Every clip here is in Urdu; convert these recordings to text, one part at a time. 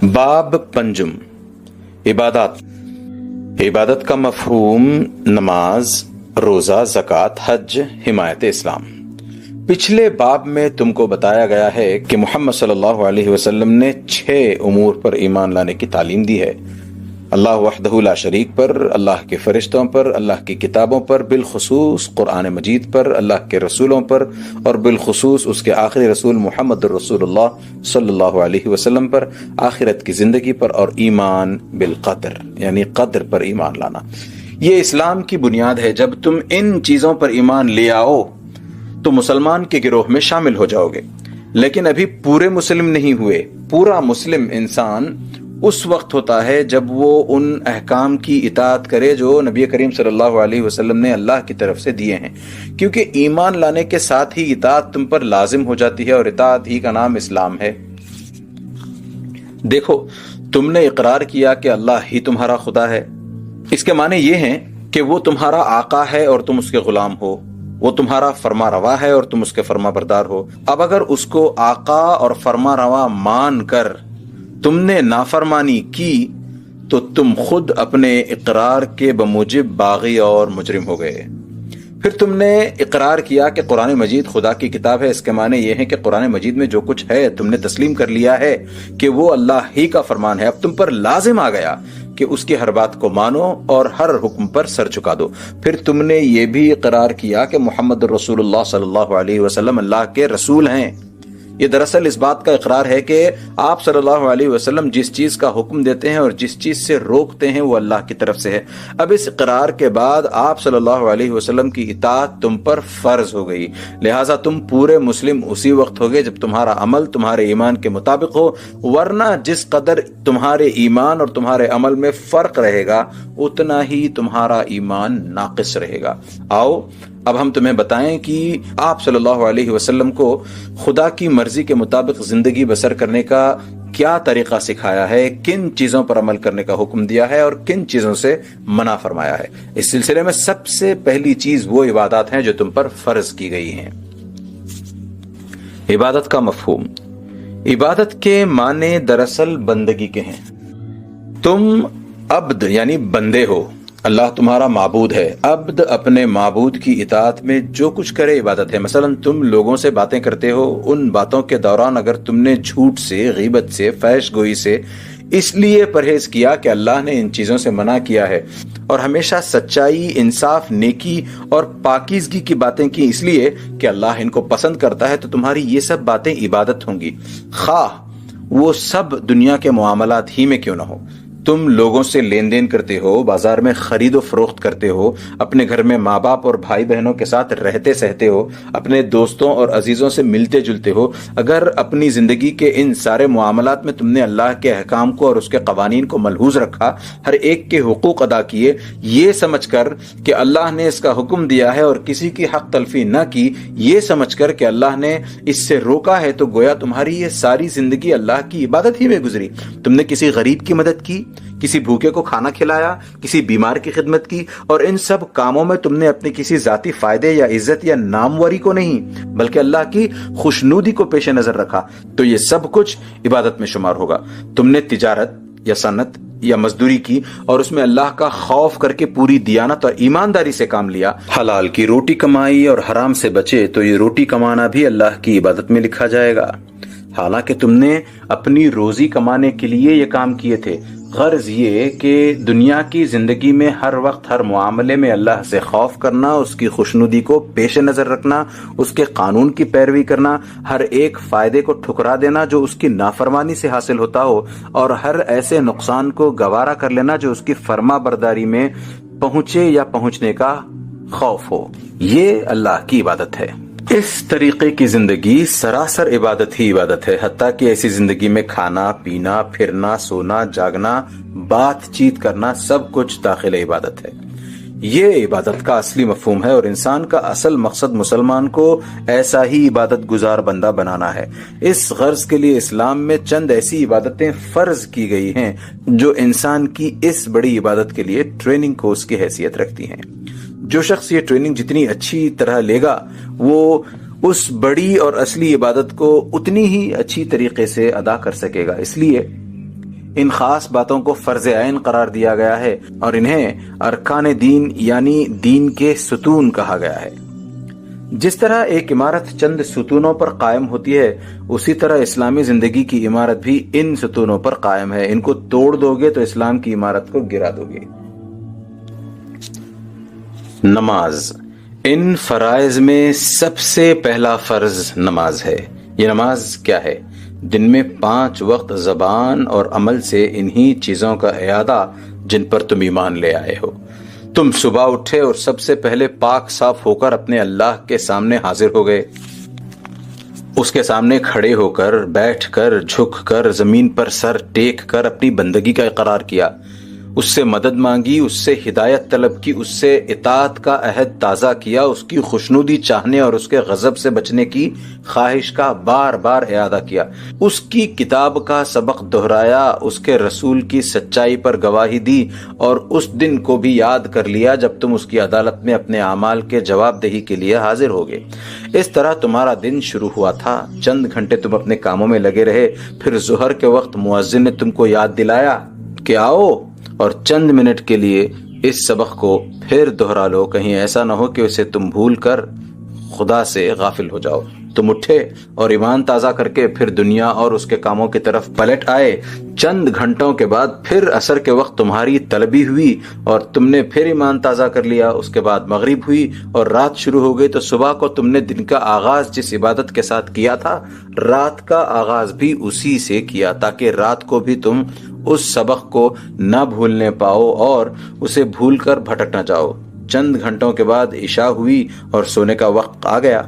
باب پنجم عبادت کا مفہوم نماز، روزہ، زکوٰۃ، حج، حمایت اسلام۔ پچھلے باب میں تم کو بتایا گیا ہے کہ محمد صلی اللہ علیہ وسلم نے 6 امور پر ایمان لانے کی تعلیم دی ہے: اللہ وحدہ لا شریک پر، اللہ کے فرشتوں پر، اللہ کی کتابوں پر، بالخصوص قرآن مجید پر، اللہ کے رسولوں پر اور بالخصوص اس کے آخری رسول محمد رسول اللہ صلی اللہ علیہ وسلم پر، آخرت کی زندگی پر، اور ایمان بالقدر یعنی قدر پر ایمان لانا۔ یہ اسلام کی بنیاد ہے۔ جب تم ان چیزوں پر ایمان لے آؤ تو مسلمان کے گروہ میں شامل ہو جاؤ گے، لیکن ابھی پورے مسلم نہیں ہوئے۔ پورا مسلم انسان اس وقت ہوتا ہے جب وہ ان احکام کی اطاعت کرے جو نبی کریم صلی اللہ علیہ وسلم نے اللہ کی طرف سے دیے ہیں، کیونکہ ایمان لانے کے ساتھ ہی اطاعت تم پر لازم ہو جاتی ہے، اور اطاعت ہی کا نام اسلام ہے۔ دیکھو، تم نے اقرار کیا کہ اللہ ہی تمہارا خدا ہے، اس کے معنی یہ ہیں کہ وہ تمہارا آقا ہے اور تم اس کے غلام ہو، وہ تمہارا فرما روا ہے اور تم اس کے فرما بردار ہو۔ اب اگر اس کو آقا اور فرما روا مان کر تم نے نافرمانی کی تو تم خود اپنے اقرار کے بموجب باغی اور مجرم ہو گئے۔ پھر تم نے اقرار کیا کہ قرآن مجید خدا کی کتاب ہے، اس کے معنی یہ ہے کہ قرآن مجید میں جو کچھ ہے تم نے تسلیم کر لیا ہے کہ وہ اللہ ہی کا فرمان ہے۔ اب تم پر لازم آ گیا کہ اس کی ہر بات کو مانو اور ہر حکم پر سر جھکا دو۔ پھر تم نے یہ بھی اقرار کیا کہ محمد رسول اللہ صلی اللہ علیہ وسلم اللہ کے رسول ہیں۔ یہ دراصل اس بات کا اقرار ہے کہ آپ صلی اللہ علیہ وسلم جس چیز کا حکم دیتے ہیں اور جس چیز سے روکتے ہیں وہ اللہ کی طرف سے ہے۔ اب اس اقرار کے بعد آپ صلی اللہ علیہ وسلم کی اطاعت تم پر فرض ہو گئی، لہٰذا تم پورے مسلم اسی وقت ہوگے جب تمہارا عمل تمہارے ایمان کے مطابق ہو، ورنہ جس قدر تمہارے ایمان اور تمہارے عمل میں فرق رہے گا اتنا ہی تمہارا ایمان ناقص رہے گا۔ آؤ اب ہم تمہیں بتائیں کہ آپ صلی اللہ علیہ وسلم کو خدا کی مرضی کے مطابق زندگی بسر کرنے کا کیا طریقہ سکھایا ہے، کن چیزوں پر عمل کرنے کا حکم دیا ہے اور کن چیزوں سے منع فرمایا ہے۔ اس سلسلے میں سب سے پہلی چیز وہ عبادات ہیں جو تم پر فرض کی گئی ہیں۔ عبادت کا مفہوم۔ عبادت کے معنی دراصل بندگی کے ہیں۔ تم عبد یعنی بندے ہو، اللہ تمہارا معبود ہے۔ عبد اپنے معبود کی اطاعت میں جو کچھ کرے عبادت ہے۔ مثلا تم لوگوں سے باتیں کرتے ہو، ان باتوں کے دوران اگر تم نے جھوٹ سے، غیبت سے، فحش گوئی سے اس لیے پرہیز کیا کہ اللہ نے ان چیزوں سے منع کیا ہے، اور ہمیشہ سچائی، انصاف، نیکی اور پاکیزگی کی باتیں کی اس لیے کہ اللہ ان کو پسند کرتا ہے، تو تمہاری یہ سب باتیں عبادت ہوں گی، خواہ وہ سب دنیا کے معاملات ہی میں کیوں نہ ہو۔ تم لوگوں سے لین دین کرتے ہو، بازار میں خرید و فروخت کرتے ہو، اپنے گھر میں ماں باپ اور بھائی بہنوں کے ساتھ رہتے سہتے ہو، اپنے دوستوں اور عزیزوں سے ملتے جلتے ہو۔ اگر اپنی زندگی کے ان سارے معاملات میں تم نے اللہ کے احکام کو اور اس کے قوانین کو ملحوظ رکھا، ہر ایک کے حقوق ادا کیے، یہ سمجھ کر کہ اللہ نے اس کا حکم دیا ہے اور کسی کی حق تلفی نہ کی، یہ سمجھ کر کہ اللہ نے اس سے روکا ہے، تو گویا تمہاری یہ ساری زندگی اللہ کی عبادت ہی میں گزری۔ تم نے کسی غریب کی مدد کی، کسی بھوکے کو کھانا کھلایا، کسی بیمار کی خدمت کی، اور ان سب کاموں میں تم نے اپنے کسی ذاتی فائدے یا عزت یا ناموری کو نہیں بلکہ اللہ کی خوشنودی کو پیش نظر رکھا، تو یہ سب کچھ عبادت میں شمار ہوگا۔ تم نے تجارت یا صنعت یا مزدوری کی اور اس میں اللہ کا خوف کر کے پوری دیانت اور ایمانداری سے کام لیا، حلال کی روٹی کمائی اور حرام سے بچے، تو یہ روٹی کمانا بھی اللہ کی عبادت میں لکھا جائے گا۔ حالانکہ تم نے اپنی روزی کمانے کے لیے یہ کام کیے تھے، غرض یہ کہ دنیا کی زندگی میں ہر وقت ہر معاملے میں اللہ سے خوف کرنا، اس کی خوشنودی کو پیش نظر رکھنا، اس کے قانون کی پیروی کرنا، ہر ایک فائدے کو ٹھکرا دینا جو اس کی نافرمانی سے حاصل ہوتا ہو، اور ہر ایسے نقصان کو گوارا کر لینا جو اس کی فرما برداری میں پہنچے یا پہنچنے کا خوف ہو، یہ اللہ کی عبادت ہے۔ اس طریقے کی زندگی سراسر عبادت ہی عبادت ہے، حتیٰ کہ ایسی زندگی میں کھانا، پینا، پھرنا، سونا، جاگنا، بات چیت کرنا سب کچھ داخل عبادت ہے۔ یہ عبادت کا اصلی مفہوم ہے، اور انسان کا اصل مقصد مسلمان کو ایسا ہی عبادت گزار بندہ بنانا ہے۔ اس غرض کے لیے اسلام میں چند ایسی عبادتیں فرض کی گئی ہیں جو انسان کی اس بڑی عبادت کے لیے ٹریننگ کورس کی حیثیت رکھتی ہیں۔ جو شخص یہ ٹریننگ جتنی اچھی طرح لے گا، وہ اس بڑی اور اصلی عبادت کو اتنی ہی اچھی طریقے سے ادا کر سکے گا۔ اس لیے ان خاص باتوں کو فرض عین قرار دیا گیا ہے اور انہیں ارکان دین یعنی دین کے ستون کہا گیا ہے۔ جس طرح ایک عمارت چند ستونوں پر قائم ہوتی ہے، اسی طرح اسلامی زندگی کی عمارت بھی ان ستونوں پر قائم ہے۔ ان کو توڑ دو گے تو اسلام کی عمارت کو گرا دو گے۔ نماز، ان فرائض میں سب سے پہلا فرض نماز ہے۔ یہ نماز کیا ہے؟ دن میں 5 وقت زبان اور عمل سے انہی چیزوں کا اعادہ جن پر تم ایمان لے آئے ہو۔ تم صبح اٹھے اور سب سے پہلے پاک صاف ہو کر اپنے اللہ کے سامنے حاضر ہو گئے، اس کے سامنے کھڑے ہو کر، بیٹھ کر، جھک کر، زمین پر سر ٹیک کر اپنی بندگی کا اقرار کیا، اس سے مدد مانگی، اس سے ہدایت طلب کی، اس سے اطاعت کا عہد تازہ کیا، اس کی خوشنودی چاہنے اور اس کے غضب سے بچنے کی خواہش کا بار بار اعادہ کیا، اس کی کتاب کا سبق دہرایا، اس کے رسول کی سچائی پر گواہی دی اور اس دن کو بھی یاد کر لیا جب تم اس کی عدالت میں اپنے اعمال کے جواب دہی کے لیے حاضر ہوگے۔ اس طرح تمہارا دن شروع ہوا تھا۔ چند گھنٹے تم اپنے کاموں میں لگے رہے، پھر ظہر کے وقت مؤذن نے تم کو یاد دلایا کہ آؤ، اور چند منٹ کے لیے اس سبق کو پھر دہرا لو، کہیں ایسا نہ ہو کہ اسے تم بھول کر خدا سے غافل ہو جاؤ۔ تم اٹھے اور ایمان تازہ کر کے پھر دنیا اور اس کے کاموں کی طرف پلٹ آئے۔ چند گھنٹوں کے بعد پھر عصر کے وقت تمہاری طلبی ہوئی اور تم نے پھر ایمان تازہ کر لیا۔ اس کے بعد مغرب ہوئی اور رات شروع ہو گئی، تو صبح کو تم نے دن کا آغاز جس عبادت کے ساتھ کیا تھا، رات کا آغاز بھی اسی سے کیا، تاکہ رات کو بھی تم اس سبق کو نہ بھولنے پاؤ اور اسے بھول کر بھٹک نہ جاؤ۔ چند گھنٹوں کے بعد عشاء ہوئی اور سونے کا وقت آ گیا۔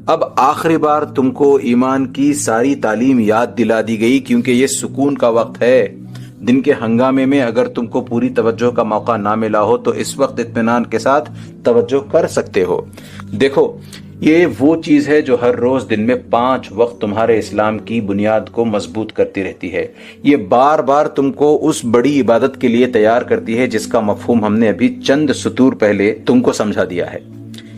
اب آخری بار تم کو ایمان کی ساری تعلیم یاد دلا دی گئی، کیونکہ یہ سکون کا وقت ہے۔ دن کے ہنگامے میں اگر تم کو پوری توجہ کا موقع نہ ملا ہو تو اس وقت اطمینان کے ساتھ توجہ کر سکتے ہو۔ دیکھو، یہ وہ چیز ہے جو ہر روز دن میں 5 وقت تمہارے اسلام کی بنیاد کو مضبوط کرتی رہتی ہے۔ یہ بار بار تم کو اس بڑی عبادت کے لیے تیار کرتی ہے جس کا مفہوم ہم نے ابھی چند سطور پہلے تم کو سمجھا دیا ہے۔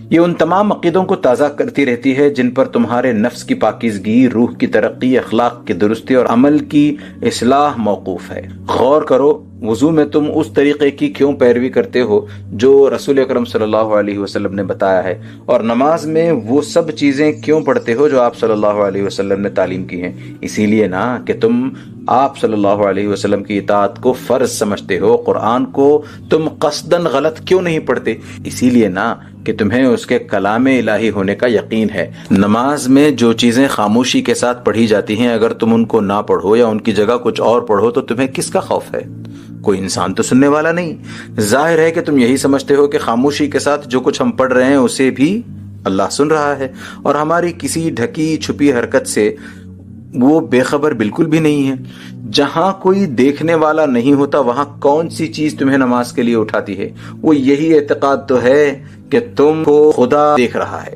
یہ ان تمام عقیدوں کو تازہ کرتی رہتی ہے جن پر تمہارے نفس کی پاکیزگی، روح کی ترقی، اخلاق کی درستی اور عمل کی اصلاح موقوف ہے۔ غور کرو، وضو میں تم اس طریقے کی کیوں پیروی کرتے ہو جو رسول اکرم صلی اللہ علیہ وسلم نے بتایا ہے، اور نماز میں وہ سب چیزیں کیوں پڑھتے ہو جو آپ صلی اللہ علیہ وسلم نے تعلیم کی ہیں؟ اسی لیے نا کہ تم آپ صلی اللہ علیہ وسلم کی اطاعت کو فرض سمجھتے ہو۔ قرآن کو تم قصداً غلط کیوں نہیں پڑھتے؟ اسی لیے نا کہ تمہیں اس کے کلام الہی ہونے کا یقین ہے۔ نماز میں جو چیزیں خاموشی کے ساتھ پڑھی جاتی ہیں، اگر تم ان کو نہ پڑھو یا ان کی جگہ کچھ اور پڑھو تو تمہیں کس کا خوف ہے؟ کوئی انسان تو سننے والا نہیں۔ ظاہر ہے کہ تم یہی سمجھتے ہو کہ خاموشی کے ساتھ جو کچھ ہم پڑھ رہے ہیں اسے بھی اللہ سن رہا ہے، اور ہماری کسی ڈھکی چھپی حرکت سے وہ بے خبر بالکل بھی نہیں ہے۔ جہاں کوئی دیکھنے والا نہیں ہوتا وہاں کون سی چیز تمہیں نماز کے لیے اٹھاتی ہے؟ وہ یہی اعتقاد تو ہے کہ تم کو خدا دیکھ رہا ہے۔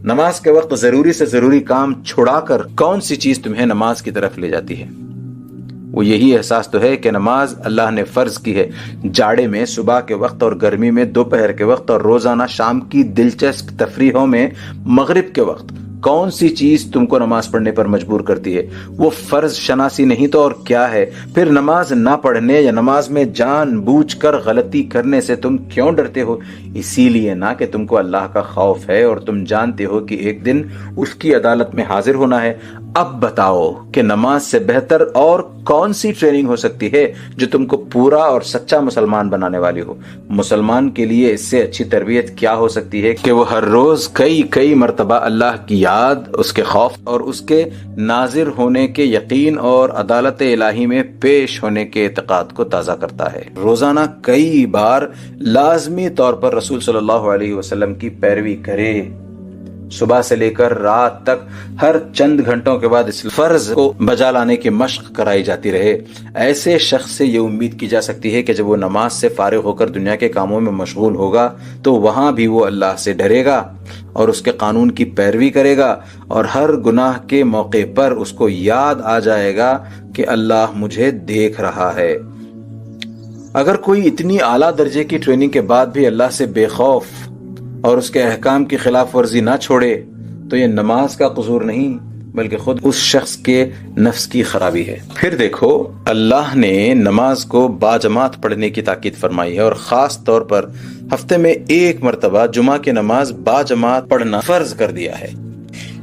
نماز کے وقت ضروری سے ضروری کام چھڑا کر کون سی چیز تمہیں نماز کی طرف لے جاتی ہے؟ وہ یہی احساس تو ہے کہ نماز اللہ نے فرض کی ہے۔ جاڑے میں صبح کے وقت اور گرمی میں دوپہر کے وقت اور روزانہ شام کی دلچسپ تفریحوں میں مغرب کے وقت کون سی چیز تم کو نماز پڑھنے پر مجبور کرتی ہے؟ وہ فرض شناسی نہیں تو اور کیا ہے؟ پھر نماز نہ پڑھنے یا نماز میں جان بوجھ کر غلطی کرنے سے تم کیوں ڈرتے ہو؟ اسی لیے نہ کہ تم کو اللہ کا خوف ہے اور تم جانتے ہو کہ ایک دن اس کی عدالت میں حاضر ہونا ہے۔ اب بتاؤ کہ نماز سے بہتر اور کون سی ٹریننگ ہو سکتی ہے جو تم کو پورا اور سچا مسلمان بنانے والی ہو؟ مسلمان کے لیے اس سے اچھی تربیت کیا ہو سکتی ہے کہ وہ ہر روز کئی مرتبہ اللہ کی یاد، اس کے خوف اور اس کے ناظر ہونے کے یقین اور عدالت الہی میں پیش ہونے کے اعتقاد کو تازہ کرتا ہے۔ روزانہ کئی بار لازمی طور پر رسول صلی اللہ علیہ وسلم کی پیروی کرے۔ صبح سے لے کر رات تک ہر چند گھنٹوں کے بعد اس فرض کو بجا لانے کی مشق کرائی جاتی رہے۔ ایسے شخص سے یہ امید کی جا سکتی ہے کہ جب وہ نماز سے فارغ ہو کر دنیا کے کاموں میں مشغول ہوگا تو وہاں بھی وہ اللہ سے ڈرے گا اور اس کے قانون کی پیروی کرے گا، اور ہر گناہ کے موقع پر اس کو یاد آ جائے گا کہ اللہ مجھے دیکھ رہا ہے۔ اگر کوئی اتنی اعلیٰ درجے کی ٹریننگ کے بعد بھی اللہ سے بے خوف اور اس کے احکام کی خلاف ورزی نہ چھوڑے تو یہ نماز کا قصور نہیں بلکہ خود اس شخص کے نفس کی خرابی ہے۔ پھر دیکھو اللہ نے نماز کو باجماعت پڑھنے کی تاکید فرمائی ہے، اور خاص طور پر ہفتے میں ایک مرتبہ جمعہ کی نماز باجماعت پڑھنا فرض کر دیا ہے۔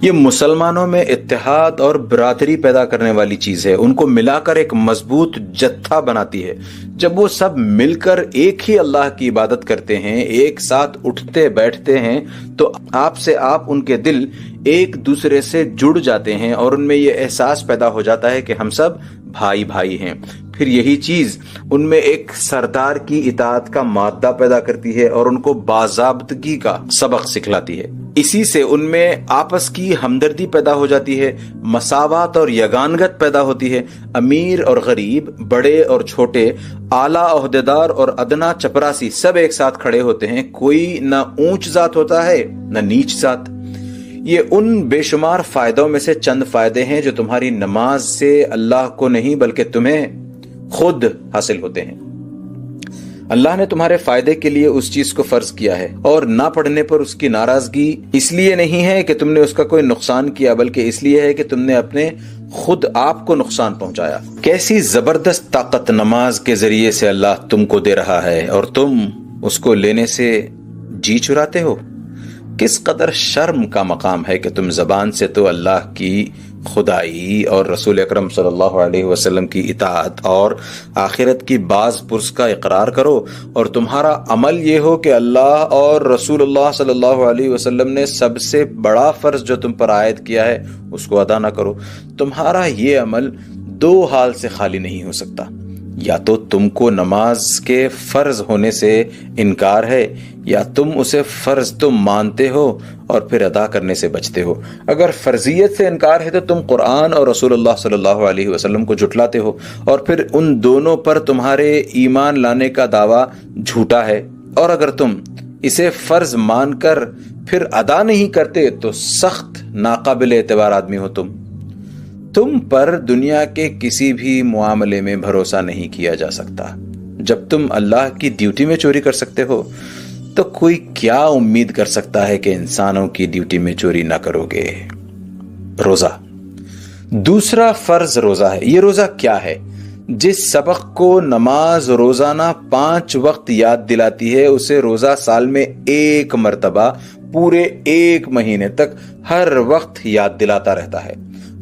یہ مسلمانوں میں اتحاد اور برادری پیدا کرنے والی چیز ہے، ان کو ملا کر ایک مضبوط جتھا بناتی ہے۔ جب وہ سب مل کر ایک ہی اللہ کی عبادت کرتے ہیں، ایک ساتھ اٹھتے بیٹھتے ہیں، تو آپ سے آپ ان کے دل ایک دوسرے سے جڑ جاتے ہیں، اور ان میں یہ احساس پیدا ہو جاتا ہے کہ ہم سب بھائی بھائی ہیں۔ پھر یہی چیز ان میں ایک سردار کی اطاعت کا مادہ پیدا کرتی ہے اور ان کو باضابطگی کا سبق سکھلاتی ہے۔ اسی سے ان میں آپس کی ہمدردی پیدا ہو جاتی ہے، مساوات اور یگانگت پیدا ہوتی ہے۔ امیر اور غریب، بڑے اور چھوٹے، اعلیٰ عہدیدار اور ادنا چپراسی سب ایک ساتھ کھڑے ہوتے ہیں۔ کوئی نہ اونچ ذات ہوتا ہے نہ نیچ ذات۔ یہ ان بے شمار فائدوں میں سے چند فائدے ہیں جو تمہاری نماز سے اللہ کو نہیں بلکہ تمہیں خود حاصل ہوتے ہیں۔ اللہ نے تمہارے فائدے کے لیے اس چیز کو فرض کیا ہے، اور نہ پڑھنے پر اس کی ناراضگی اس لیے نہیں ہے کہ تم نے اس کا کوئی نقصان کیا، بلکہ اس لیے ہے کہ تم نے اپنے خود آپ کو نقصان پہنچایا۔ کیسی زبردست طاقت نماز کے ذریعے سے اللہ تم کو دے رہا ہے، اور تم اس کو لینے سے جی چراتے ہو۔ کس قدر شرم کا مقام ہے کہ تم زبان سے تو اللہ کی خدائی اور رسول اکرم صلی اللہ علیہ وسلم کی اطاعت اور آخرت کی باز پرس کا اقرار کرو، اور تمہارا عمل یہ ہو کہ اللہ اور رسول اللہ صلی اللہ علیہ وسلم نے سب سے بڑا فرض جو تم پر عائد کیا ہے اس کو ادا نہ کرو۔ تمہارا یہ عمل دو حال سے خالی نہیں ہو سکتا، یا تو تم کو نماز کے فرض ہونے سے انکار ہے، یا تم اسے فرض تو مانتے ہو اور پھر ادا کرنے سے بچتے ہو۔ اگر فرضیت سے انکار ہے تو تم قرآن اور رسول اللہ صلی اللہ علیہ وسلم کو جھٹلاتے ہو، اور پھر ان دونوں پر تمہارے ایمان لانے کا دعویٰ جھوٹا ہے۔ اور اگر تم اسے فرض مان کر پھر ادا نہیں کرتے تو سخت ناقابل اعتبار آدمی ہو تم پر دنیا کے کسی بھی معاملے میں بھروسہ نہیں کیا جا سکتا۔ جب تم اللہ کی ڈیوٹی میں چوری کر سکتے ہو تو کوئی کیا امید کر سکتا ہے کہ انسانوں کی ڈیوٹی میں چوری نہ کرو گے۔ روزہ، دوسرا فرض روزہ ہے۔ یہ روزہ کیا ہے؟ جس سبق کو نماز روزانہ 5 وقت یاد دلاتی ہے، اسے روزہ سال میں ایک مرتبہ پورے 1 مہینے تک ہر وقت یاد دلاتا رہتا ہے۔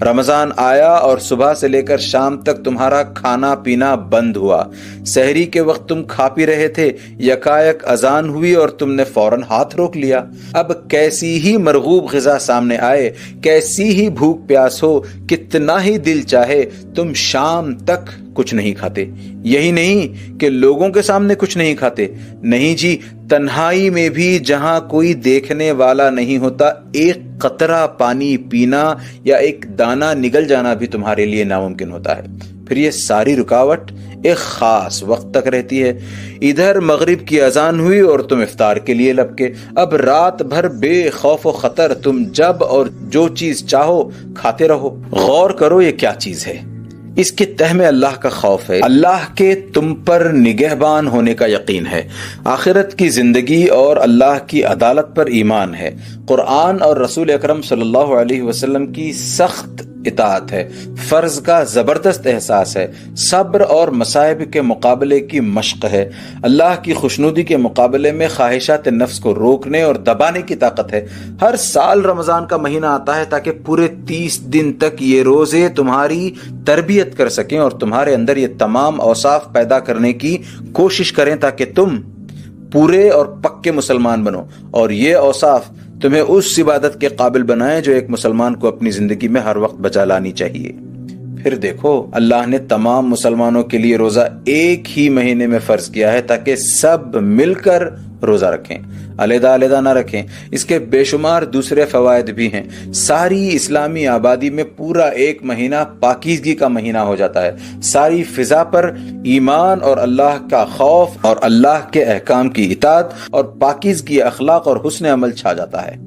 رمضان آیا اور صبح سے لے کر شام تک تمہارا کھانا پینا بند ہوا۔ سحری کے وقت تم کھا پی رہے تھے، یکایک اذان ہوئی اور تم نے فوراً ہاتھ روک لیا۔ اب کیسی ہی مرغوب غذا سامنے آئے، کیسی ہی بھوک پیاس ہو، کتنا ہی دل چاہے، تم شام تک کچھ نہیں کھاتے۔ یہی نہیں کہ لوگوں کے سامنے کچھ نہیں کھاتے، نہیں جی، تنہائی میں بھی جہاں کوئی دیکھنے والا نہیں ہوتا، ایک قطرہ پانی پینا یا ایک دانہ نگل جانا بھی تمہارے لیے ناممکن ہوتا ہے۔ پھر یہ ساری رکاوٹ ایک خاص وقت تک رہتی ہے۔ ادھر مغرب کی اذان ہوئی اور تم افطار کے لیے لپکے۔ اب رات بھر بے خوف و خطر تم جب اور جو چیز چاہو کھاتے رہو۔ غور کرو یہ کیا چیز ہے؟ اس کے تہ میں اللہ کا خوف ہے، اللہ کے تم پر نگہبان ہونے کا یقین ہے، آخرت کی زندگی اور اللہ کی عدالت پر ایمان ہے، قرآن اور رسول اکرم صلی اللہ علیہ وسلم کی سخت اطاعت ہے، فرض کا زبردست احساس ہے، صبر اور مصائب کے مقابلے کی مشق ہے، اللہ کی خوشنودی کے مقابلے میں خواہشات نفس کو روکنے اور دبانے کی طاقت ہے۔ ہر سال رمضان کا مہینہ آتا ہے تاکہ پورے 30 دن تک یہ روزے تمہاری تربیت کر سکیں اور تمہارے اندر یہ تمام اوصاف پیدا کرنے کی کوشش کریں تاکہ تم پورے اور پکے مسلمان بنو، اور یہ اوصاف تمہیں اس عبادت کے قابل بنائیں جو ایک مسلمان کو اپنی زندگی میں ہر وقت بچا لانی چاہیے۔ پھر دیکھو اللہ نے تمام مسلمانوں کے لیے روزہ ایک ہی مہینے میں فرض کیا ہے تاکہ سب مل کر روزہ رکھیں، علیحدہ علیحدہ نہ رکھیں۔ اس کے بے شمار دوسرے فوائد بھی ہیں۔ ساری اسلامی آبادی میں پورا 1 مہینہ پاکیزگی کا مہینہ ہو جاتا ہے، ساری فضا پر ایمان اور اللہ کا خوف اور اللہ کے احکام کی اطاعت اور پاکیزگی اخلاق اور حسن عمل چھا جاتا ہے۔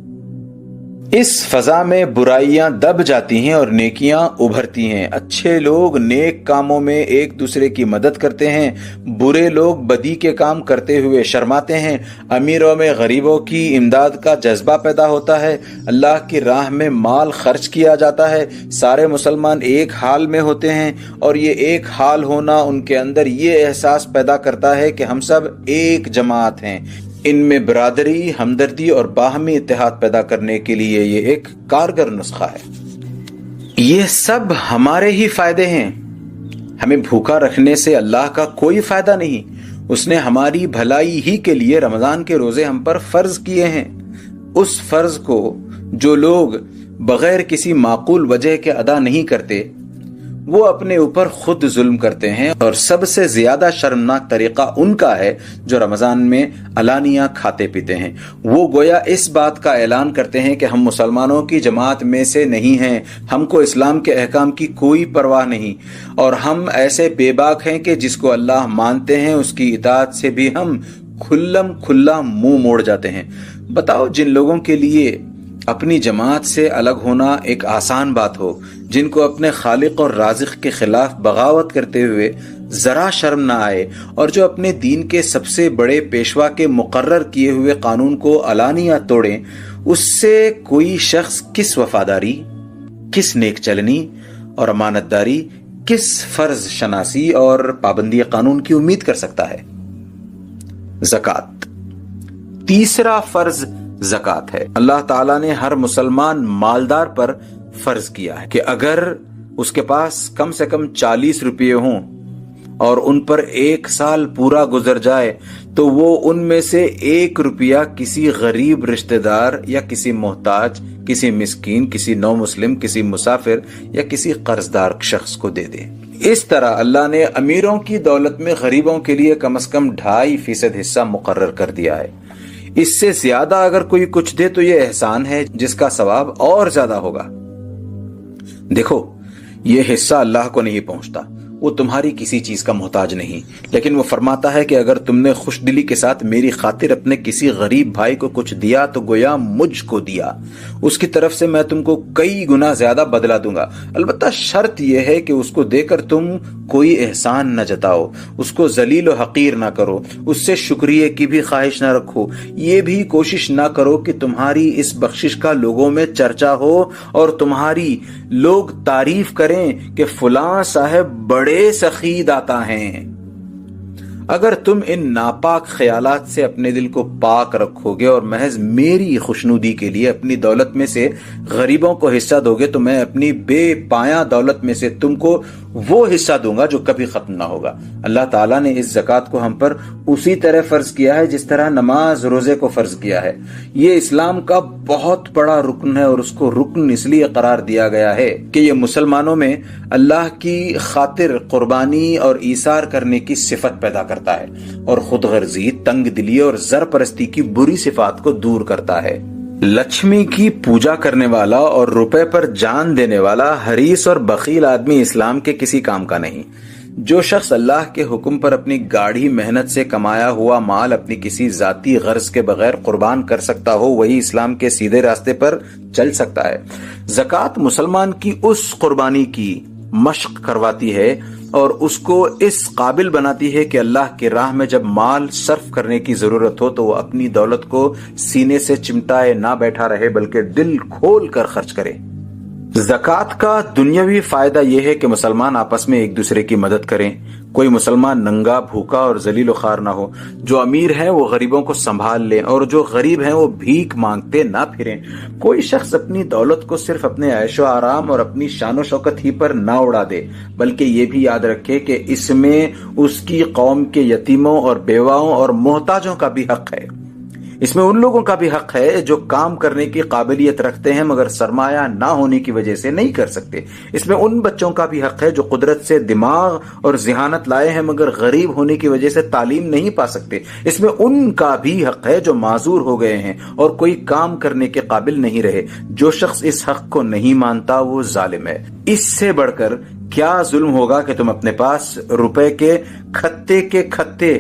اس فضا میں برائیاں دب جاتی ہیں اور نیکیاں ابھرتی ہیں۔ اچھے لوگ نیک کاموں میں ایک دوسرے کی مدد کرتے ہیں، برے لوگ بدی کے کام کرتے ہوئے شرماتے ہیں۔ امیروں میں غریبوں کی امداد کا جذبہ پیدا ہوتا ہے، اللہ کی راہ میں مال خرچ کیا جاتا ہے۔ سارے مسلمان ایک حال میں ہوتے ہیں اور یہ ایک حال ہونا ان کے اندر یہ احساس پیدا کرتا ہے کہ ہم سب ایک جماعت ہیں۔ ان میں برادری، ہمدردی اور باہمی اتحاد پیدا کرنے کے لیے یہ ایک کارگر نسخہ ہے۔ یہ سب ہمارے ہی فائدے ہیں۔ ہمیں بھوکا رکھنے سے اللہ کا کوئی فائدہ نہیں۔ اس نے ہماری بھلائی ہی کے لیے رمضان کے روزے ہم پر فرض کیے ہیں۔ اس فرض کو جو لوگ بغیر کسی معقول وجہ کے ادا نہیں کرتے، وہ اپنے اوپر خود ظلم کرتے ہیں، اور سب سے زیادہ شرمناک طریقہ ان کا ہے جو رمضان میں علانیہ کھاتے پیتے ہیں۔ وہ گویا اس بات کا اعلان کرتے ہیں کہ ہم مسلمانوں کی جماعت میں سے نہیں ہیں، ہم کو اسلام کے احکام کی کوئی پرواہ نہیں، اور ہم ایسے بے باک ہیں کہ جس کو اللہ مانتے ہیں اس کی اطاعت سے بھی ہم کھلم کھلا منہ موڑ جاتے ہیں۔ بتاؤ، جن لوگوں کے لیے اپنی جماعت سے الگ ہونا ایک آسان بات ہو، جن کو اپنے خالق اور رازق کے خلاف بغاوت کرتے ہوئے ذرا شرم نہ آئے، اور جو اپنے دین کے سب سے بڑے پیشوا کے مقرر کیے ہوئے قانون کو علانیہ توڑیں، اس سے کوئی شخص کس وفاداری، کس نیک چلنی اور امانت داری، کس فرض شناسی اور پابندی قانون کی امید کر سکتا ہے؟ زکوٰۃ، تیسرا فرض زکوٰۃ ہے۔ اللہ تعالیٰ نے ہر مسلمان مالدار پر فرض کیا ہے کہ اگر اس کے پاس کم سے کم 40 روپے ہوں اور ان پر 1 سال پورا گزر جائے تو وہ ان میں سے 1 روپیہ کسی غریب رشتہ دار یا کسی محتاج، کسی مسکین، کسی نو مسلم، کسی مسافر یا کسی قرض دار شخص کو دے دے۔ اس طرح اللہ نے امیروں کی دولت میں غریبوں کے لیے کم از کم 2.5% حصہ مقرر کر دیا ہے۔ اس سے زیادہ اگر کوئی کچھ دے تو یہ احسان ہے جس کا ثواب اور زیادہ ہوگا۔ دیکھو، یہ حصہ اللہ کو نہیں پہنچتا، وہ تمہاری کسی چیز کا محتاج نہیں، لیکن وہ فرماتا ہے کہ اگر تم نے خوش دلی کے ساتھ میری خاطر اپنے کسی غریب بھائی کو کچھ دیا تو گویا مجھ کو دیا، اس کی طرف سے میں تم کو کئی گنا زیادہ بدلہ دوں گا۔ البتہ شرط یہ ہے کہ اس کو دے کر تم کوئی احسان نہ جتاؤ، اس کو ذلیل و حقیر نہ کرو، اس سے شکریہ کی بھی خواہش نہ رکھو، یہ بھی کوشش نہ کرو کہ تمہاری اس بخشش کا لوگوں میں چرچا ہو اور تمہاری لوگ تعریف کریں کہ فلاں صاحب بڑے سخی داتا ہیں۔ اگر تم ان ناپاک خیالات سے اپنے دل کو پاک رکھو گے اور محض میری خوشنودی کے لیے اپنی دولت میں سے غریبوں کو حصہ دو گے تو میں اپنی بے پایاں دولت میں سے تم کو وہ حصہ دوں گا جو کبھی ختم نہ ہوگا۔ اللہ تعالیٰ نے اس زکوٰۃ کو ہم پر اسی طرح فرض کیا ہے جس طرح نماز روزے کو فرض کیا ہے۔ یہ اسلام کا بہت بڑا رکن ہے، اور اس کو رکن اس لیے قرار دیا گیا ہے کہ یہ مسلمانوں میں اللہ کی خاطر قربانی اور ایثار کرنے کی صفت پیدا کرتا ہے، اور خود غرضی، تنگ دلی اور زر پرستی کی بری صفات کو دور کرتا ہے۔ لکشمی کی پوجا کرنے والا اور روپے پر جان دینے والا حریص اور بخیل آدمی اسلام کے کسی کام کا نہیں۔ جو شخص اللہ کے حکم پر اپنی گاڑھی محنت سے کمایا ہوا مال اپنی کسی ذاتی غرض کے بغیر قربان کر سکتا ہو، وہی اسلام کے سیدھے راستے پر چل سکتا ہے۔ زکوٰۃ مسلمان کی اس قربانی کی مشق کرواتی ہے اور اس کو اس قابل بناتی ہے کہ اللہ کی راہ میں جب مال صرف کرنے کی ضرورت ہو تو وہ اپنی دولت کو سینے سے چمٹائے نہ بیٹھا رہے بلکہ دل کھول کر خرچ کرے۔ زکوٰۃ کا دنیاوی فائدہ یہ ہے کہ مسلمان آپس میں ایک دوسرے کی مدد کریں، کوئی مسلمان ننگا، بھوکا اور ذلیل و خوار نہ ہو، جو امیر ہیں وہ غریبوں کو سنبھال لیں اور جو غریب ہیں وہ بھیک مانگتے نہ پھریں۔ کوئی شخص اپنی دولت کو صرف اپنے عیش و آرام اور اپنی شان و شوکت ہی پر نہ اڑا دے، بلکہ یہ بھی یاد رکھے کہ اس میں اس کی قوم کے یتیموں اور بیواؤں اور محتاجوں کا بھی حق ہے۔ اس میں ان لوگوں کا بھی حق ہے جو کام کرنے کی قابلیت رکھتے ہیں مگر سرمایہ نہ ہونے کی وجہ سے نہیں کر سکتے۔ اس میں ان بچوں کا بھی حق ہے جو قدرت سے دماغ اور ذہانت لائے ہیں مگر غریب ہونے کی وجہ سے تعلیم نہیں پا سکتے۔ اس میں ان کا بھی حق ہے جو معذور ہو گئے ہیں اور کوئی کام کرنے کے قابل نہیں رہے۔ جو شخص اس حق کو نہیں مانتا وہ ظالم ہے۔ اس سے بڑھ کر کیا ظلم ہوگا کہ تم اپنے پاس روپے کے کھتے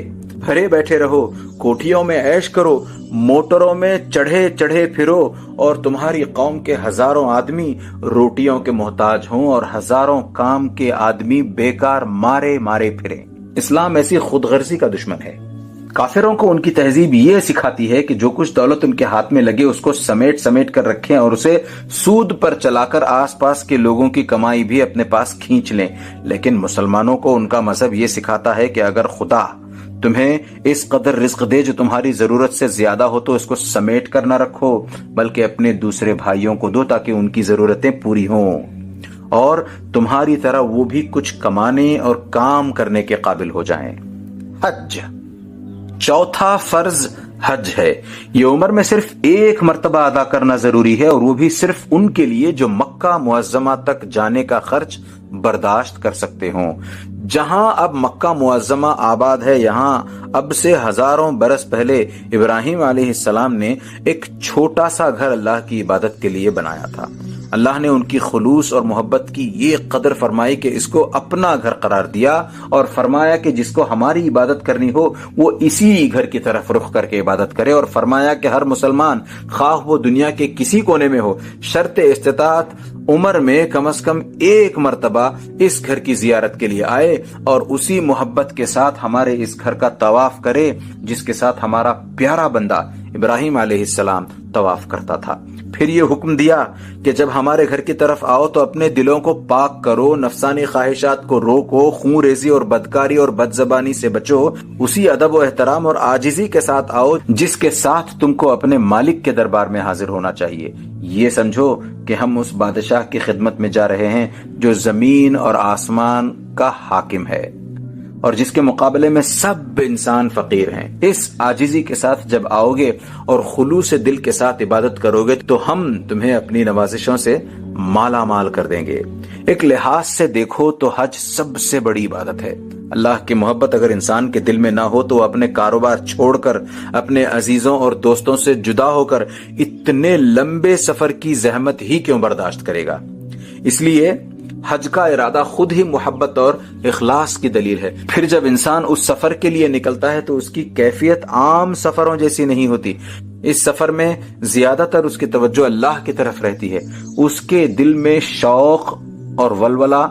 گھرے بیٹھے رہو، کوٹھیوں میں عیش کرو، موٹروں میں چڑھے چڑھے پھرو، اور تمہاری قوم کے ہزاروں آدمی روٹیوں کے محتاج ہوں اور ہزاروں کام کے آدمی بیکار مارے مارے پھریں۔ اسلام ایسی خود غرضی کا دشمن ہے۔ کافروں کو ان کی تہذیب یہ سکھاتی ہے کہ جو کچھ دولت ان کے ہاتھ میں لگے اس کو سمیٹ سمیٹ کر رکھیں اور اسے سود پر چلا کر آس پاس کے لوگوں کی کمائی بھی اپنے پاس کھینچ لیں۔ لیکن مسلمانوں کو ان کا مذہب یہ سکھاتا ہے کہ اگر خدا تمہیں اس قدر رزق دے جو تمہاری ضرورت سے زیادہ ہو تو اس کو سمیٹ کر نہ رکھو، بلکہ اپنے دوسرے بھائیوں کو دو تاکہ ان کی ضرورتیں پوری ہوں اور تمہاری طرح وہ بھی کچھ کمانے اور کام کرنے کے قابل ہو جائیں۔ حج، چوتھا فرض حج ہے۔ یہ عمر میں صرف ایک مرتبہ ادا کرنا ضروری ہے، اور وہ بھی صرف ان کے لیے جو مکہ معظمہ تک جانے کا خرچ برداشت کر سکتے ہوں۔ جہاں اب مکہ معظمہ آباد ہے، یہاں اب سے ہزاروں برس پہلے ابراہیم علیہ السلام نے ایک چھوٹا سا گھر اللہ کی عبادت کے لیے بنایا تھا۔ اللہ نے ان کی خلوص اور محبت کی یہ قدر فرمائی کہ اس کو اپنا گھر قرار دیا اور فرمایا کہ جس کو ہماری عبادت کرنی ہو وہ اسی گھر کی طرف رخ کر کے عبادت کرے، اور فرمایا کہ ہر مسلمان خواہ وہ دنیا کے کسی کونے میں ہو، شرط استطاعت عمر میں کم از کم ایک مرتبہ اس گھر کی زیارت کے لیے آئے اور اسی محبت کے ساتھ ہمارے اس گھر کا طواف کرے جس کے ساتھ ہمارا پیارا بندہ ابراہیم علیہ السلام طواف کرتا تھا۔ پھر یہ حکم دیا کہ جب ہمارے گھر کی طرف آؤ تو اپنے دلوں کو پاک کرو، نفسانی خواہشات کو روکو، خون ریزی اور بدکاری اور بد زبانی سے بچو، اسی ادب و احترام اور عاجزی کے ساتھ آؤ جس کے ساتھ تم کو اپنے مالک کے دربار میں حاضر ہونا چاہیے۔ یہ سمجھو کہ ہم اس بادشاہ کی خدمت میں جا رہے ہیں جو زمین اور آسمان کا حاکم ہے اور جس کے مقابلے میں سب انسان فقیر ہیں۔ اس عاجزی کے ساتھ جب آؤ گے اور خلوص دل کے ساتھ عبادت کرو گے تو ہم تمہیں اپنی نوازشوں سے مالا مال کر دیں گے۔ ایک لحاظ سے دیکھو تو حج سب سے بڑی عبادت ہے۔ اللہ کی محبت اگر انسان کے دل میں نہ ہو تو وہ اپنے کاروبار چھوڑ کر، اپنے عزیزوں اور دوستوں سے جدا ہو کر اتنے لمبے سفر کی زحمت ہی کیوں برداشت کرے گا؟ اس لیے حج کا ارادہ خود ہی محبت اور اخلاص کی دلیل ہے۔ پھر جب انسان اس سفر کے لیے نکلتا ہے تو اس کی کیفیت عام سفروں جیسی نہیں ہوتی۔ اس سفر میں زیادہ تر اس کی توجہ اللہ کی طرف رہتی ہے، اس کے دل میں شوق اور ولولہ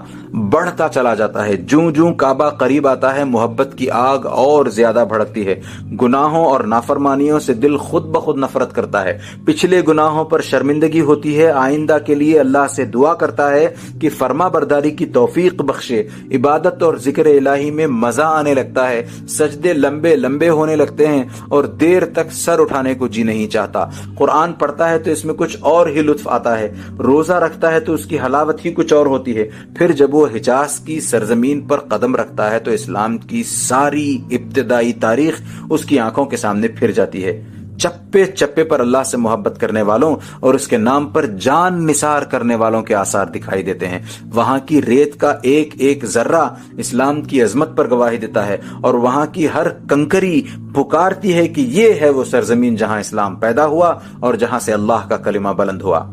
بڑھتا چلا جاتا ہے۔ جوں جوں کعبہ قریب آتا ہے محبت کی آگ اور زیادہ بھڑکتی ہے، گناہوں اور نافرمانیوں سے دل خود بخود نفرت کرتا ہے، پچھلے گناہوں پر شرمندگی ہوتی ہے، آئندہ کے لیے اللہ سے دعا کرتا ہے کہ فرما برداری کی توفیق بخشے، عبادت اور ذکر الہی میں مزہ آنے لگتا ہے، سجدے لمبے لمبے ہونے لگتے ہیں اور دیر تک سر اٹھانے کو جی نہیں چاہتا، قرآن پڑھتا ہے تو اس میں کچھ اور ہی لطف آتا ہے، روزہ رکھتا ہے تو اس کی حلاوت ہی کچھ اور ہوتی ہے، پھر جب وہ حجاز کی سرزمین پر قدم رکھتا ہے تو اسلام کی ساری ابتدائی تاریخ اس کی آنکھوں کے سامنے پھر جاتی ہے۔ چپے چپے پر اللہ سے محبت کرنے والوں اور اس کے نام پر جان نثار کرنے والوں کے آثار دکھائی دیتے ہیں۔ وہاں کی ریت کا ایک ایک ذرہ اسلام کی عظمت پر گواہی دیتا ہے اور وہاں کی ہر کنکری پکارتی ہے کہ یہ ہے وہ سرزمین جہاں اسلام پیدا ہوا اور جہاں سے اللہ کا کلمہ بلند ہوا۔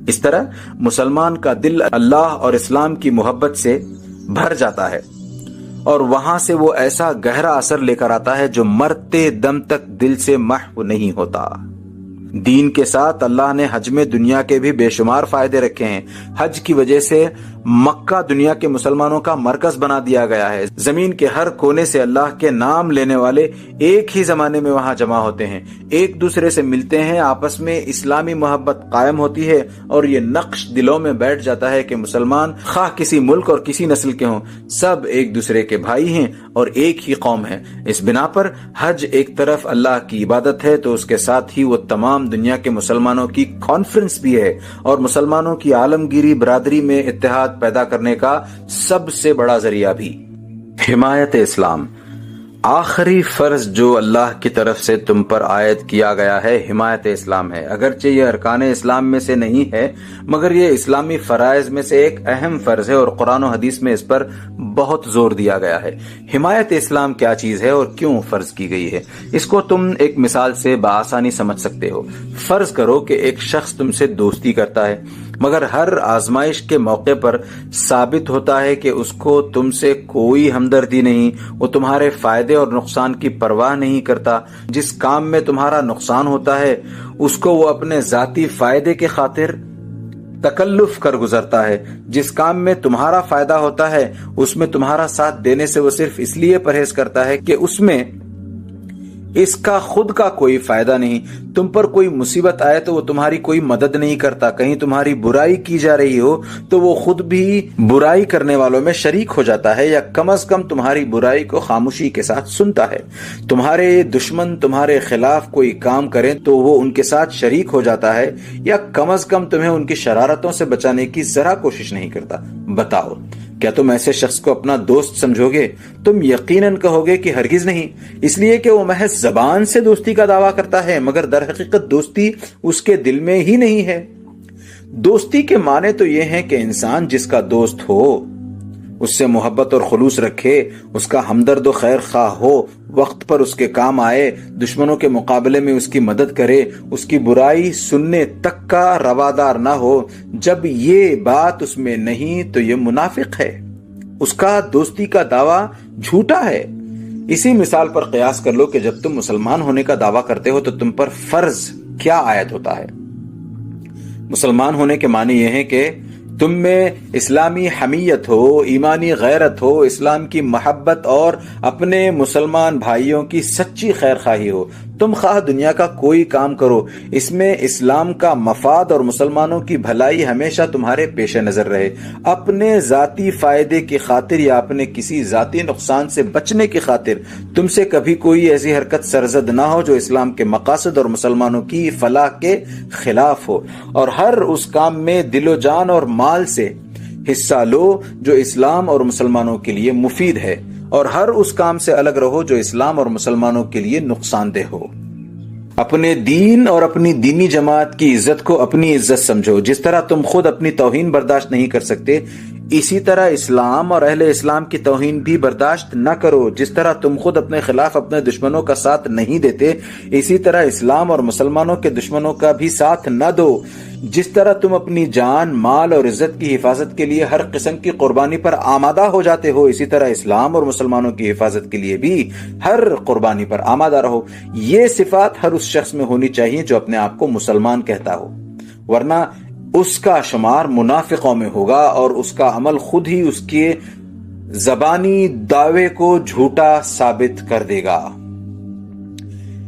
اس طرح مسلمان کا دل اللہ اور اسلام کی محبت سے بھر جاتا ہے اور وہاں سے وہ ایسا گہرا اثر لے کر آتا ہے جو مرتے دم تک دل سے محو نہیں ہوتا۔ دین کے ساتھ اللہ نے حج میں دنیا کے بھی بے شمار فائدے رکھے ہیں۔ حج کی وجہ سے مکہ دنیا کے مسلمانوں کا مرکز بنا دیا گیا ہے۔ زمین کے ہر کونے سے اللہ کے نام لینے والے ایک ہی زمانے میں وہاں جمع ہوتے ہیں، ایک دوسرے سے ملتے ہیں، آپس میں اسلامی محبت قائم ہوتی ہے اور یہ نقش دلوں میں بیٹھ جاتا ہے کہ مسلمان خواہ کسی ملک اور کسی نسل کے ہوں، سب ایک دوسرے کے بھائی ہیں اور ایک ہی قوم ہے۔ اس بنا پر حج ایک طرف اللہ کی عبادت ہے تو اس کے ساتھ ہی وہ تمام دنیا کے مسلمانوں کی کانفرنس بھی ہے اور مسلمانوں کی عالمگیری برادری میں اتحاد پیدا کرنے کا سب سے بڑا ذریعہ بھی۔ حمایت اسلام، آخری فرض جو اللہ کی طرف سے تم پر عائد کیا گیا ہے حمایت اسلام ہے۔ اگرچہ یہ ارکان اسلام میں سے نہیں ہے مگر یہ اسلامی فرائض میں سے ایک اہم فرض ہے اور قرآن و حدیث میں اس پر بہت زور دیا گیا ہے۔ حمایت اسلام کیا چیز ہے اور کیوں فرض کی گئی ہے، اس کو تم ایک مثال سے بآسانی سمجھ سکتے ہو۔ فرض کرو کہ ایک شخص تم سے دوستی کرتا ہے، مگر ہر آزمائش کے موقع پر ثابت ہوتا ہے کہ اس کو تم سے کوئی ہمدردی نہیں، وہ تمہارے فائدے اور نقصان کی پرواہ نہیں کرتا۔ جس کام میں تمہارا نقصان ہوتا ہے اس کو وہ اپنے ذاتی فائدے کے خاطر تکلف کر گزرتا ہے، جس کام میں تمہارا فائدہ ہوتا ہے اس میں تمہارا ساتھ دینے سے وہ صرف اس لیے پرہیز کرتا ہے کہ اس میں اس کا خود کا کوئی فائدہ نہیں۔ تم پر کوئی مصیبت آئے تو وہ تمہاری کوئی مدد نہیں کرتا، کہیں تمہاری برائی کی جا رہی ہو تو وہ خود بھی برائی کرنے والوں میں شریک ہو جاتا ہے، یا کم از کم تمہاری برائی کو خاموشی کے ساتھ سنتا ہے۔ تمہارے دشمن تمہارے خلاف کوئی کام کریں تو وہ ان کے ساتھ شریک ہو جاتا ہے، یا کم از کم تمہیں ان کی شرارتوں سے بچانے کی ذرا کوشش نہیں کرتا۔ بتاؤ، کیا تم ایسے شخص کو اپنا دوست سمجھو گے؟ تم یقیناً کہو گے کہ ہرگز نہیں، اس لیے کہ وہ محض زبان سے دوستی کا دعویٰ کرتا ہے مگر در حقیقت دوستی اس کے دل میں ہی نہیں ہے۔ دوستی کے معنی تو یہ ہے کہ انسان جس کا دوست ہو اس سے محبت اور خلوص رکھے، اس کا ہمدرد و خیر خواہ ہو، وقت پر اس کے کام آئے، دشمنوں کے مقابلے میں اس کی مدد کرے، اس کی برائی سننے تک کا روادار نہ ہو۔ جب یہ بات اس میں نہیں تو یہ منافق ہے، اس کا دوستی کا دعویٰ جھوٹا ہے۔ اسی مثال پر قیاس کر لو کہ جب تم مسلمان ہونے کا دعویٰ کرتے ہو تو تم پر فرض کیا عائد ہوتا ہے؟ مسلمان ہونے کے معنی یہ ہے کہ تم میں اسلامی حمیت ہو، ایمانی غیرت ہو، اسلام کی محبت اور اپنے مسلمان بھائیوں کی سچی خیر خواہی ہو۔ تم خواہ دنیا کا کوئی کام کرو، اس میں اسلام کا مفاد اور مسلمانوں کی بھلائی ہمیشہ تمہارے پیش نظر رہے۔ اپنے ذاتی فائدے کی خاطر یا اپنے کسی ذاتی نقصان سے بچنے کی خاطر تم سے کبھی کوئی ایسی حرکت سرزد نہ ہو جو اسلام کے مقاصد اور مسلمانوں کی فلاح کے خلاف ہو، اور ہر اس کام میں دل و جان اور مال سے حصہ لو جو اسلام اور مسلمانوں کے لیے مفید ہے، اور ہر اس کام سے الگ رہو جو اسلام اور مسلمانوں کے لیے نقصان دہ ہو۔ اپنے دین اور اپنی دینی جماعت کی عزت کو اپنی عزت سمجھو۔ جس طرح تم خود اپنی توہین برداشت نہیں کر سکتے، اسی طرح اسلام اور اہل اسلام کی توہین بھی برداشت نہ کرو۔ جس طرح تم خود اپنے خلاف اپنے دشمنوں کا ساتھ نہیں دیتے، اسی طرح اسلام اور مسلمانوں کے دشمنوں کا بھی ساتھ نہ دو۔ جس طرح تم اپنی جان، مال اور عزت کی حفاظت کے لیے ہر قسم کی قربانی پر آمادہ ہو جاتے ہو، اسی طرح اسلام اور مسلمانوں کی حفاظت کے لیے بھی ہر قربانی پر آمادہ رہو۔ یہ صفات ہر اس شخص میں ہونی چاہیے جو اپنے آپ کو مسلمان کہتا ہو، ورنہ اس کا شمار منافقوں میں ہوگا اور اس کا عمل خود ہی اس کے زبانی دعوے کو جھوٹا ثابت کر دے گا۔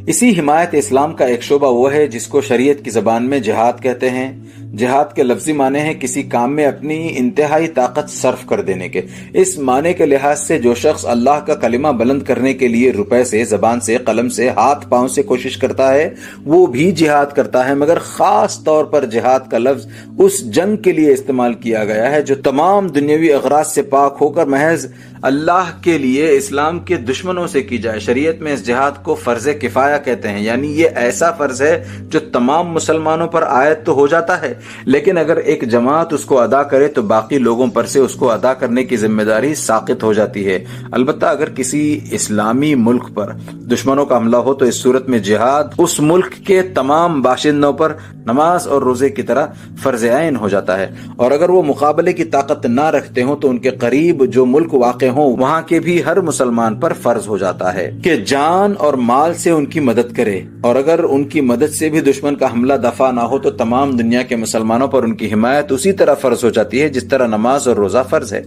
اسی حمایت اسلام کا ایک شعبہ وہ ہے جس کو شریعت کی زبان میں جہاد کہتے ہیں۔ جہاد کے لفظی معنی ہے کسی کام میں اپنی انتہائی طاقت صرف کر دینے کے۔ اس معنی کے لحاظ سے جو شخص اللہ کا کلمہ بلند کرنے کے لیے روپے سے، زبان سے، قلم سے، ہاتھ پاؤں سے کوشش کرتا ہے وہ بھی جہاد کرتا ہے، مگر خاص طور پر جہاد کا لفظ اس جنگ کے لیے استعمال کیا گیا ہے جو تمام دنیاوی اغراض سے پاک ہو کر محض اللہ کے لیے اسلام کے دشمنوں سے کی جائے۔ شریعت میں اس جہاد کو فرض کفایہ کہتے ہیں، یعنی یہ ایسا فرض ہے جو تمام مسلمانوں پر عائد تو ہو جاتا ہے، لیکن اگر ایک جماعت اس کو ادا کرے تو باقی لوگوں پر سے اس کو ادا کرنے کی ذمہ داری ساقط ہو جاتی ہے۔ البتہ اگر کسی اسلامی ملک پر دشمنوں کا حملہ ہو تو اس صورت میں جہاد اس ملک کے تمام باشندوں پر نماز اور روزے کی طرح فرض عین ہو جاتا ہے، اور اگر وہ مقابلے کی طاقت نہ رکھتے ہوں تو ان کے قریب جو ملک واقع ہوں وہاں کے بھی ہر مسلمان پر فرض ہو جاتا ہے کہ جان اور مال سے ان کی مدد کرے، اور اگر ان کی مدد سے بھی دشمن کا حملہ دفع نہ ہو تو تمام دنیا کے مسلمانوں پر ان کی حمایت اسی طرح فرض ہو جاتی ہے جس طرح نماز اور روزہ فرض ہے۔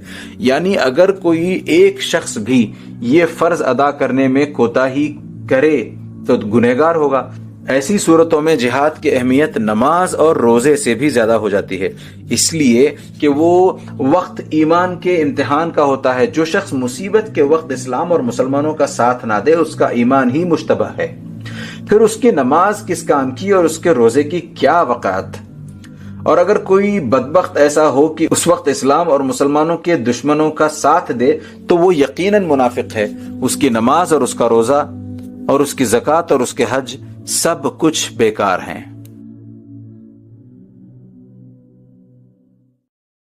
یعنی اگر کوئی ایک شخص بھی یہ فرض ادا کرنے میں کوتاہی کرے تو گنہگار ہوگا۔ ایسی صورتوں میں جہاد کی اہمیت نماز اور روزے سے بھی زیادہ ہو جاتی ہے، اس لیے کہ وہ وقت ایمان کے امتحان کا ہوتا ہے۔ جو شخص مصیبت کے وقت اسلام اور مسلمانوں کا ساتھ نہ دے اس کا ایمان ہی مشتبہ ہے، پھر اس کی نماز کس کام کی اور اس کے روزے کی کیا وقعت۔ اور اگر کوئی بدبخت ایسا ہو کہ اس وقت اسلام اور مسلمانوں کے دشمنوں کا ساتھ دے تو وہ یقیناً منافق ہے۔ اس کی نماز اور اس کا روزہ اور اس کی زکوٰۃ اور اس کے حج سب کچھ بیکار ہیں۔